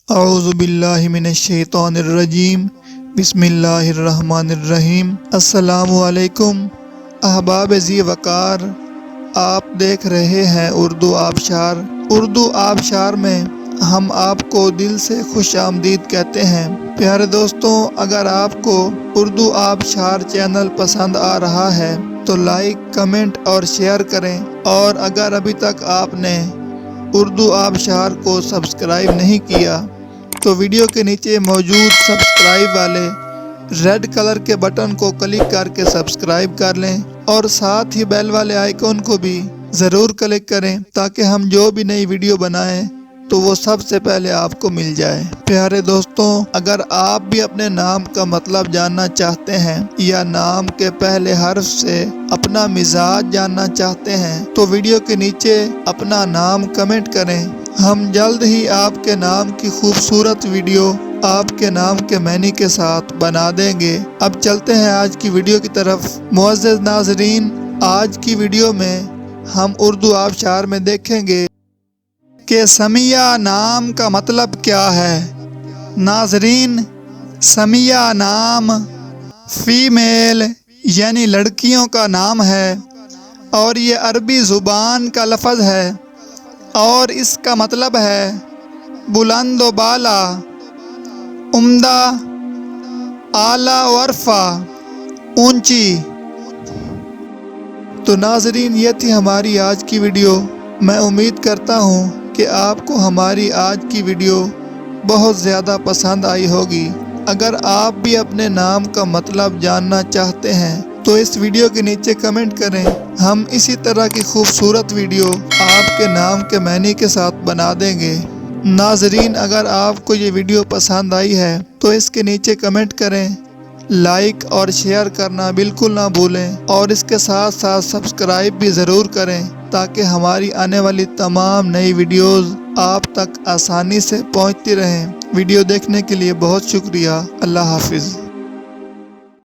اعوذ باللہ من الشیطان الرجیم، بسم اللہ الرحمن الرحیم۔ السلام علیکم احباب ذی وقار، آپ دیکھ رہے ہیں اردو آبشار۔ اردو آبشار میں ہم آپ کو دل سے خوش آمدید کہتے ہیں۔ پیارے دوستوں، اگر آپ کو اردو آبشار چینل پسند آ رہا ہے تو لائک، کمنٹ اور شیئر کریں، اور اگر ابھی تک آپ نے اردو آبشار کو سبسکرائب نہیں کیا تو ویڈیو کے نیچے موجود سبسکرائب والے ریڈ کلر کے بٹن کو کلک کر کے سبسکرائب کر لیں، اور ساتھ ہی بیل والے آئیکن کو بھی ضرور کلک کریں تاکہ ہم جو بھی نئی ویڈیو بنائیں تو وہ سب سے پہلے آپ کو مل جائے۔ پیارے دوستوں، اگر آپ بھی اپنے نام کا مطلب جاننا چاہتے ہیں یا نام کے پہلے حرف سے اپنا مزاج جاننا چاہتے ہیں تو ویڈیو کے نیچے اپنا نام کمنٹ کریں۔ ہم جلد ہی آپ کے نام کی خوبصورت ویڈیو آپ کے نام کے معنی کے ساتھ بنا دیں گے۔ اب چلتے ہیں آج کی ویڈیو کی طرف۔ معزز ناظرین، آج کی ویڈیو میں ہم اردو آبشار میں دیکھیں گے کہ سمیہ نام کا مطلب کیا ہے۔ ناظرین، سمیہ نام فیمیل یعنی لڑکیوں کا نام ہے، اور یہ عربی زبان کا لفظ ہے، اور اس کا مطلب ہے بلند و بالا، عمدہ، اعلیٰ و عرفہ، اونچی۔ تو ناظرین، یہ تھی ہماری آج کی ویڈیو۔ میں امید کرتا ہوں کہ آپ کو ہماری آج کی ویڈیو بہت زیادہ پسند آئی ہوگی۔ اگر آپ بھی اپنے نام کا مطلب جاننا چاہتے ہیں تو اس ویڈیو کے نیچے کمنٹ کریں۔ ہم اسی طرح کی خوبصورت ویڈیو آپ کے نام کے معنی کے ساتھ بنا دیں گے۔ ناظرین، اگر آپ کو یہ ویڈیو پسند آئی ہے تو اس کے نیچے کمنٹ کریں، لائک اور شیئر کرنا بالکل نہ بھولیں، اور اس کے ساتھ ساتھ سبسکرائب بھی ضرور کریں تاکہ ہماری آنے والی تمام نئی ویڈیوز آپ تک آسانی سے پہنچتی رہیں۔ ویڈیو دیکھنے کے لیے بہت شکریہ۔ اللہ حافظ۔